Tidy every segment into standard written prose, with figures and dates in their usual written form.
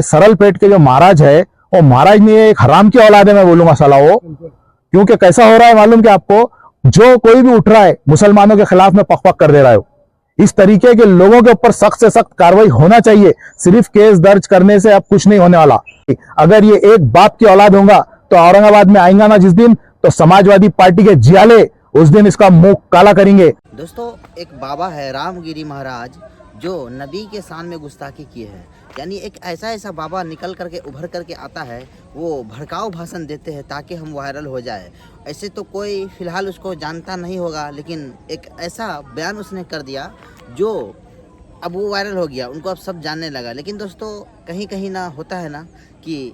सरल पेट के जो महाराज है वो महाराज नहीं है, एक हराम की औलाद है मैं बोलूंगा साला वो। क्योंकि कैसा हो रहा है मालूम क्या आपको, जो कोई भी उठ रहा है मुसलमानों के खिलाफ में पक कर दे रहा है। इस तरीके के लोगों के ऊपर सख्त से सख्त कार्रवाई होना चाहिए। सिर्फ केस दर्ज करने से अब कुछ नहीं होने वाला। अगर ये एक बाप की औलाद होगा तो औरंगाबाद में आएगा ना जिस दिन, तो समाजवादी पार्टी के जियाले उस दिन इसका मुंह काला करेंगे। दोस्तों, एक बाबा है रामगिरी महाराज जो नबी के शान में गुस्ताखी किए हैं। यानी एक ऐसा बाबा निकल करके उभर करके आता है, वो भड़काऊ भाषण देते हैं ताकि हम वायरल हो जाए। ऐसे तो कोई फ़िलहाल उसको जानता नहीं होगा, लेकिन एक ऐसा बयान उसने कर दिया जो अब वो वायरल हो गया, उनको अब सब जानने लगा। लेकिन दोस्तों, कहीं कहीं ना होता है ना कि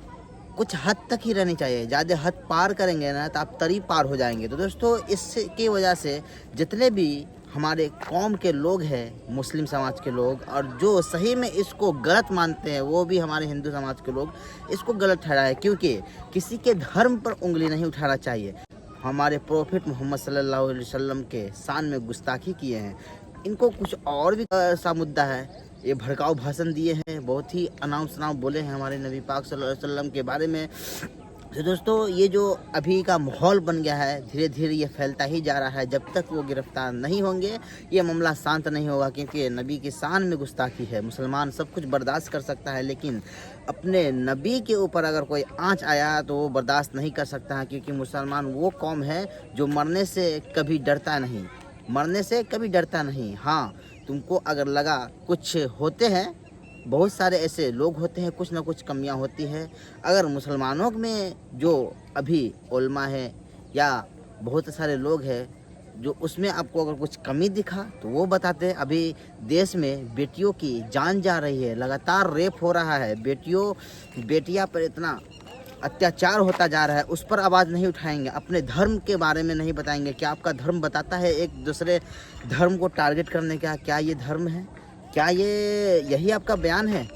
कुछ हद तक ही रहनी चाहिए। ज़्यादा हद पार करेंगे ना तो आप तरी पार हो जाएंगे। तो दोस्तों, इसकी वजह से जितने भी हमारे कौम के लोग हैं, मुस्लिम समाज के लोग, और जो सही में इसको गलत मानते हैं, वो भी हमारे हिंदू समाज के लोग इसको गलत ठहराए। क्योंकि किसी के धर्म पर उंगली नहीं उठाना चाहिए। हमारे प्रोफेट मोहम्मद सल्लल्लाहु अलैहि वसल्लम के शान में गुस्ताखी किए हैं। इनको कुछ और भी सा मुद्दा है, ये भड़काऊ भाषण दिए हैं, बहुत ही अनाउंस बोले हैं हमारे नबी पाक सल्लल्लाहु अलैहि वसल्लम के बारे में। तो दोस्तों, ये जो अभी का माहौल बन गया है, धीरे धीरे ये फैलता ही जा रहा है। जब तक वो गिरफ्तार नहीं होंगे ये मामला शांत नहीं होगा। क्योंकि नबी के शान में गुस्ताखी है। मुसलमान सब कुछ बर्दाश्त कर सकता है, लेकिन अपने नबी के ऊपर अगर कोई आँच आया तो वो बर्दाश्त नहीं कर सकता है। क्योंकि मुसलमान वो कौम है जो मरने से कभी डरता नहीं, मरने से कभी डरता नहीं। हाँ, तुमको अगर लगा कुछ होते हैं, बहुत सारे ऐसे लोग होते हैं, कुछ ना कुछ कमियां होती है। अगर मुसलमानों में जो अभी उलमा है या बहुत सारे लोग हैं जो उसमें आपको अगर कुछ कमी दिखा तो वो बताते हैं। अभी देश में बेटियों की जान जा रही है, लगातार रेप हो रहा है, बेटियां पर इतना अत्याचार होता जा रहा है, उस पर आवाज़ नहीं उठाएंगे। अपने धर्म के बारे में नहीं बताएंगे। क्या आपका धर्म बताता है एक दूसरे धर्म को टारगेट करने का? क्या ये धर्म है? क्या ये यही आपका बयान है?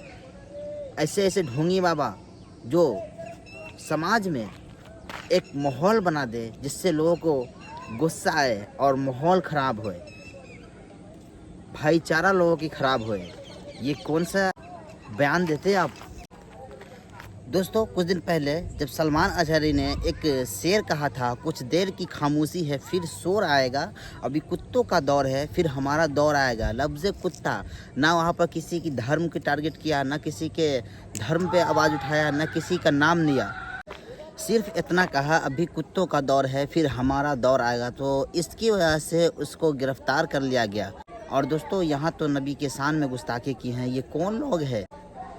ऐसे ऐसे ढोंगी बाबा जो समाज में एक माहौल बना दे जिससे लोगों को गुस्सा आए और माहौल ख़राब होए, भाईचारा लोगों की ख़राब होए, ये कौन सा बयान देते आप? दोस्तों, कुछ दिन पहले जब सलमान अजहरी ने एक शेर कहा था, कुछ देर की खामोशी है फिर शोर आएगा, अभी कुत्तों का दौर है फिर हमारा दौर आएगा। लफ्ज़ कुत्ता, ना वहाँ पर किसी की धर्म की टारगेट किया, ना किसी के धर्म पे आवाज़ उठाया, ना किसी का नाम लिया, सिर्फ इतना कहा अभी कुत्तों का दौर है फिर हमारा दौर आएगा। तो इसकी वजह से उसको गिरफ़्तार कर लिया गया। और दोस्तों, यहाँ तो नबी के शान में गुस्ताखी की हैं। ये कौन लोग हैं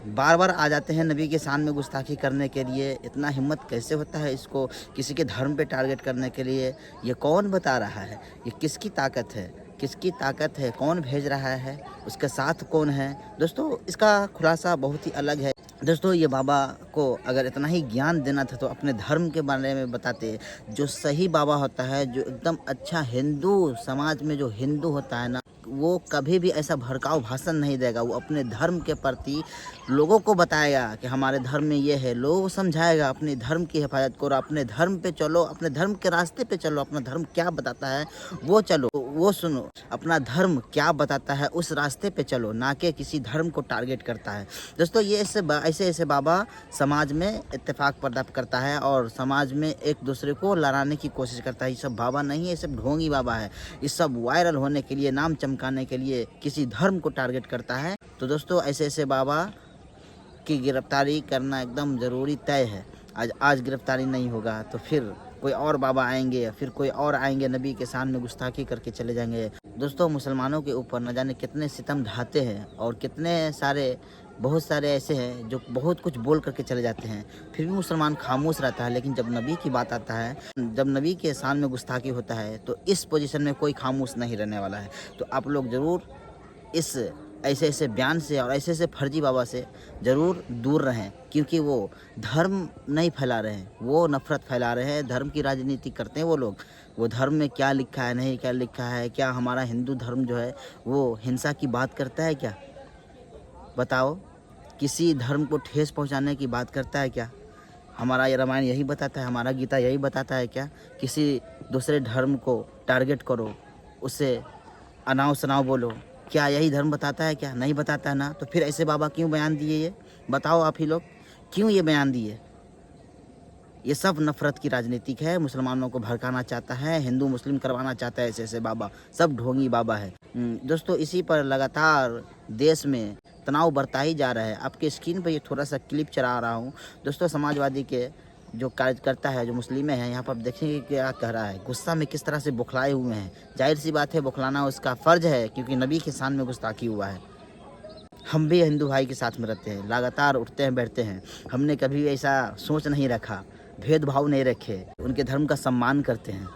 बार बार आ जाते हैं नबी के शान में गुस्ताखी करने के लिए? इतना हिम्मत कैसे होता है इसको किसी के धर्म पे टारगेट करने के लिए? ये कौन बता रहा है? ये किसकी ताकत है? किसकी ताकत है? कौन भेज रहा है? उसके साथ कौन है? दोस्तों, इसका खुलासा बहुत ही अलग है। दोस्तों, ये बाबा को अगर इतना ही ज्ञान देना था तो अपने धर्म के बारे में बताते। जो सही बाबा होता है, जो एकदम अच्छा हिंदू समाज में जो हिंदू होता है ना, वो कभी भी ऐसा भड़काऊ भाषण नहीं देगा। वो अपने धर्म के प्रति लोगों को बताएगा कि हमारे धर्म में ये है, लोगों को समझाएगा अपने धर्म की हिफाजत करो, अपने धर्म पे चलो, अपने धर्म के रास्ते पे चलो, अपना धर्म क्या बताता है वो चलो, वो सुनो, अपना धर्म क्या बताता है उस रास्ते पे चलो, ना कि किसी धर्म को टारगेट करता है। दोस्तों, ये ऐसे बाबा समाज में इत्तेफाक पैदा करता है और समाज में एक दूसरे को लड़ाने की कोशिश करता है। ये सब बाबा नहीं है, ये सब ढोंगी बाबा है। ये सब वायरल होने के लिए, नाम चमकाने के लिए किसी धर्म को टारगेट करता है। तो दोस्तों, ऐसे बाबा की गिरफ्तारी करना एकदम ज़रूरी तय है। आज गिरफ्तारी नहीं होगा तो फिर कोई और बाबा आएंगे, फिर कोई और आएंगे, नबी के शान में गुस्ताखी करके चले जाएंगे। दोस्तों, मुसलमानों के ऊपर न जाने कितने सितम ढाते हैं और कितने सारे बहुत सारे ऐसे हैं जो बहुत कुछ बोल करके चले जाते हैं, फिर भी मुसलमान खामोश रहता है। लेकिन जब नबी की बात आता है, जब नबी के शान में गुस्ताखी होता है, तो इस पोजीशन में कोई खामोश नहीं रहने वाला है। तो आप लोग ज़रूर इस ऐसे बयान से और ऐसे फर्जी बाबा से ज़रूर दूर रहें। क्योंकि वो धर्म नहीं फैला रहे हैं, वो नफ़रत फैला रहे हैं, धर्म की राजनीति करते हैं वो लोग। वो धर्म में क्या लिखा है, नहीं क्या लिखा है, क्या हमारा हिंदू धर्म जो है वो हिंसा की बात करता है क्या? बताओ, किसी धर्म को ठेस पहुंचाने की बात करता है क्या? हमारा ये रामायण यही बताता है, हमारा गीता यही बताता है क्या? किसी दूसरे धर्म को टारगेट करो, उससे अनाव शनाव बोलो, क्या यही धर्म बताता है क्या? नहीं बताता है ना। तो फिर ऐसे बाबा क्यों बयान दिए ये? बताओ आप ही लोग क्यों ये बयान दिए? ये सब नफरत की राजनीतिक है, मुसलमानों को भड़काना चाहता है, हिंदू मुस्लिम करवाना चाहता है, ऐसे ऐसे बाबा, सब ढोंगी बाबा है। दोस्तों इसी पर लगातार देश में तनाव बढ़ता ही जा रहा है। आपके स्क्रीन पर ये थोड़ा सा क्लिप चला रहा हूँ दोस्तों। समाजवादी के जो कार्यकर्ता है, जो मुस्लिम हैं, यहाँ पर आप देखेंगे क्या कह रहा है, गुस्सा में किस तरह से बौखलाए हुए हैं। जाहिर सी बात है, बौखलाना उसका फ़र्ज है, क्योंकि नबी के शान में गुस्ताखी हुआ है। हम भी हिंदू भाई के साथ में रहते हैं, लगातार उठते हैं बैठते हैं। हमने कभी ऐसा सोच नहीं रखा, भेदभाव नहीं रखे, उनके धर्म का सम्मान करते हैं।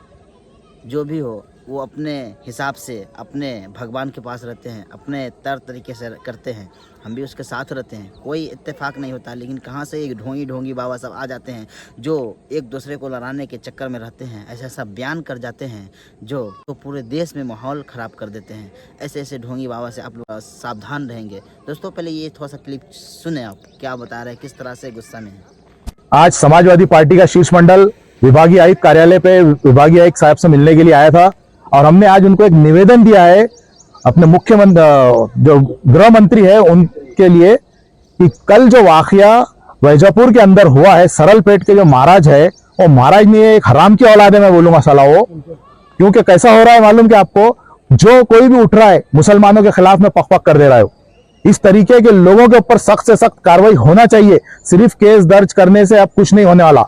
जो भी हो वो अपने हिसाब से अपने भगवान के पास रहते हैं, अपने तरीके से करते हैं। हम भी उसके साथ रहते हैं, कोई इत्तेफाक नहीं होता। लेकिन कहाँ से एक ढोंगी बाबा सब आ जाते हैं जो एक दूसरे को लड़ाने के चक्कर में रहते हैं, ऐसा ऐसा बयान कर जाते हैं जो तो पूरे देश में माहौल ख़राब कर देते हैं। ऐसे ऐसे ढोंगी बाबा से आप लोग सावधान रहेंगे। दोस्तों पहले ये थोड़ा सा क्लिप सुने, आप क्या बता रहे हैं, किस तरह से गुस्सा में है। आज समाजवादी पार्टी का शीर्ष मंडल विभागीय आयुक्त कार्यालय पे विभागीय आयुक्त साहब से मिलने के लिए आया था, और हमने आज उनको एक निवेदन दिया है अपने मुख्यमंत्री जो गृह मंत्री है उनके लिए, कि कल जो वाकया वैजापुर के अंदर हुआ है, सरल पेट के जो महाराज है, वो महाराज ने एक हराम की औलाद है, मैं बोलूंगा साला वो। क्योंकि कैसा हो रहा है मालूम क्या आपको, जो कोई भी उठ रहा है मुसलमानों के खिलाफ में पक कर दे रहा है। इस तरीके के लोगों के ऊपर सख्त से सख्त कार्रवाई होना चाहिए। सिर्फ केस दर्ज करने से अब कुछ नहीं होने वाला।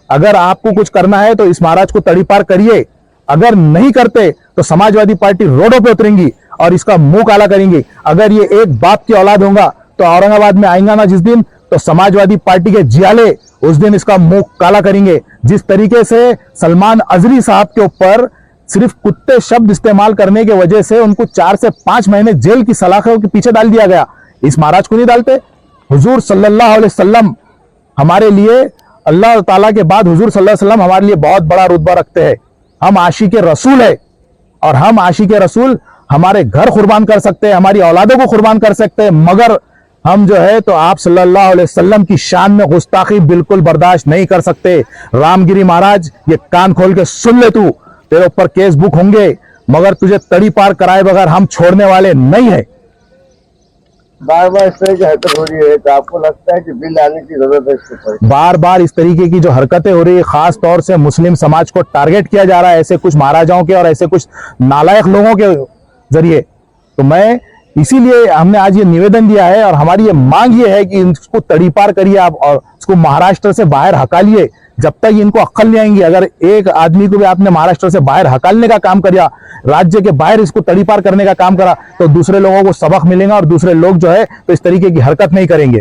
अगर आपको कुछ करना है तो इस महाराज को तड़ीपार करिए। अगर नहीं करते तो समाजवादी पार्टी रोडों पे उतरेंगी और इसका मुंह काला करेंगी। अगर ये एक बाप की औलाद होगा तो औरंगाबाद में आएगा ना जिस दिन, तो समाजवादी पार्टी के जियाले उस दिन इसका मुंह काला करेंगे। जिस तरीके से सलमान अजरी साहब के ऊपर सिर्फ कुत्ते शब्द इस्तेमाल करने की वजह से उनको 4 से 5 महीने जेल की सलाखों के पीछे डाल दिया गया, इस महाराज को नहीं डालते। हुजूर सल्लल्लाहु अलैहि वसल्लम हमारे लिए, अल्लाह ताला के बाद हुजूर सल्लल्लाहु अलैहि वसल्लम हमारे लिए बहुत बड़ा रुतबा रखते हैं। हम आशिक रसूल है, और हम आशिक रसूल हमारे घर कुर्बान कर सकते हैं, हमारी औलादों को कुर्बान कर सकते हैं, मगर हम जो है तो आप सल्लल्लाहु अलैहि वसल्लम की शान में गुस्ताखी बिल्कुल बर्दाश्त नहीं कर सकते। रामगिरी महाराज, ये कान खोल के सुन ले, तू तेरे ऊपर केस बुक होंगे, मगर तुझे तड़ी पार कराए बगैर हम छोड़ने वाले नहीं है। बार बार इस तरह की हरकत हो रही है तो आपको लगता है कि बिल आने की जरूरत है इसके ऊपर? बार बार इस तरीके की जो हरकतें हो रही है, खास तौर से मुस्लिम समाज को टारगेट किया जा रहा है ऐसे कुछ महाराजाओं के और ऐसे कुछ नालायक लोगों के जरिए। तो मैं इसीलिए हमने आज ये निवेदन दिया है, और हमारी ये मांग ये है कि इसको तड़ीपार करिए आप और इसको महाराष्ट्र से बाहर हकालिए। जब तक इनको अक्ल नहीं आएंगी, अगर एक आदमी को भी आपने महाराष्ट्र से बाहर हकालने का काम किया, राज्य के बाहर इसको तड़ीपार करने का काम करा, तो दूसरे लोगों को सबक मिलेगा और दूसरे लोग जो है तो इस तरीके की हरकत नहीं करेंगे।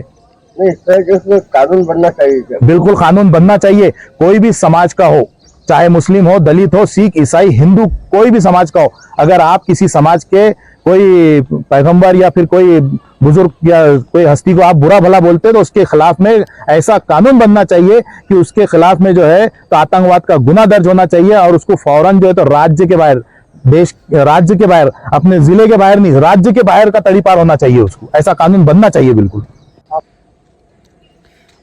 नहीं, इस तरह के उसमें कानून बनना चाहिए क्या? बिल्कुल कानून बनना चाहिए। कोई भी समाज का हो, चाहे मुस्लिम हो, दलित हो, सिख, ईसाई, हिंदू, कोई भी समाज का हो, अगर आप किसी समाज के कोई पैगंबर या फिर कोई बुजुर्ग या कोई हस्ती को आप बुरा भला बोलते हैं, तो उसके खिलाफ में ऐसा कानून बनना चाहिए कि उसके खिलाफ में जो है तो आतंकवाद का गुना दर्ज होना चाहिए, और उसको फौरन जो है तो राज्य के बाहर, राज्य के बाहर, अपने जिले के बाहर नहीं, राज्य के बाहर का तड़ीपार होना चाहिए। उसको ऐसा कानून बनना चाहिए बिल्कुल।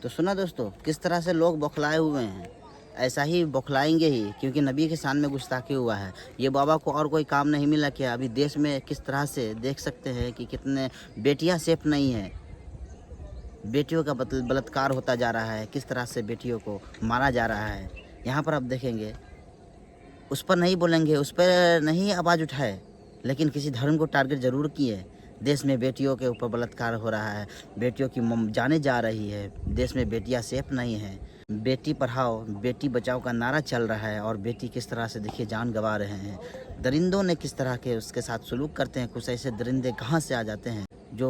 तो सुना दोस्तों, किस तरह से लोग बौखलाए हुए हैं। ऐसा ही बौखलाएंगे ही, क्योंकि नबी के शान में गुस्ताखी हुआ है। ये बाबा को और कोई काम नहीं मिला क्या? अभी देश में किस तरह से देख सकते हैं कि कितने बेटियां सेफ नहीं है, बेटियों का बलात्कार होता जा रहा है, किस तरह से बेटियों को मारा जा रहा है। यहाँ पर आप देखेंगे, उस पर नहीं बोलेंगे, उस पर नहीं आवाज़ उठाए, लेकिन किसी धर्म को टारगेट ज़रूर किए। देश में बेटियों के ऊपर बलात्कार हो रहा है, बेटियों की जाने जा रही है, देश में बेटियां सेफ नहीं हैं। बेटी पढ़ाओ बेटी बचाओ का नारा चल रहा है, और बेटी किस तरह से देखिए जान गंवा रहे हैं। दरिंदों ने किस तरह के उसके साथ सलूक करते हैं। कुछ ऐसे दरिंदे कहाँ से आ जाते हैं जो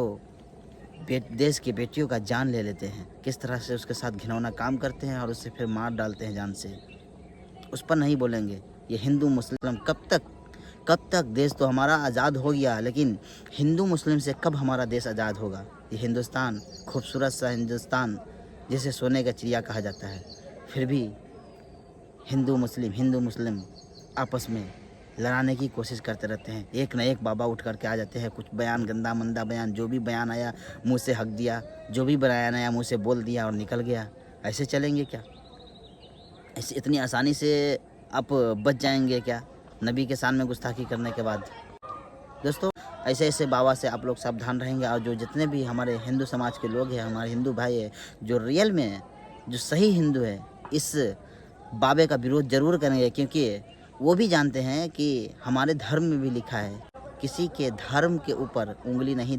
देश की बेटियों का जान ले लेते हैं, किस तरह से उसके साथ घिनौना काम करते हैं और उससे फिर मार डालते हैं जान से। उस पर नहीं बोलेंगे। ये हिंदू मुस्लिम कब तक देश तो हमारा आज़ाद हो गया, लेकिन हिंदू मुस्लिम से कब हमारा देश आज़ाद होगा? ये हिंदुस्तान, खूबसूरत सा हिंदुस्तान जिसे सोने का चिड़िया कहा जाता है, फिर भी हिंदू मुस्लिम आपस में लड़ाने की कोशिश करते रहते हैं। एक न एक बाबा उठ करके आ जाते हैं, कुछ बयान, गंदा मंदा बयान, जो भी बयान आया मुंह से हक दिया, जो भी बयान आया मुंह से बोल दिया और निकल गया। ऐसे चलेंगे क्या? ऐसे इतनी आसानी से आप बच जाएंगे क्या नबी के शान में गुस्ताखी करने के बाद? दोस्तों ऐसे ऐसे बाबा से आप लोग सावधान रहेंगे। और जो जितने भी हमारे हिंदू समाज के लोग हैं, हमारे हिंदू भाई है, जो रियल में है, जो सही हिंदू है, इस बाबे का विरोध जरूर करेंगे, क्योंकि वो भी जानते हैं कि हमारे धर्म में भी लिखा है किसी के धर्म के ऊपर उंगली नहीं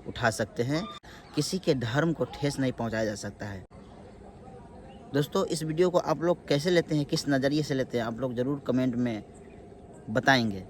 उठा सकते हैं, किसी के धर्म को ठेस नहीं पहुंचाया जा सकता है। दोस्तों, इस वीडियो को आप लोग कैसे लेते हैं, किस नज़रिए से लेते हैं, आप लोग ज़रूर कमेंट में बताएंगे।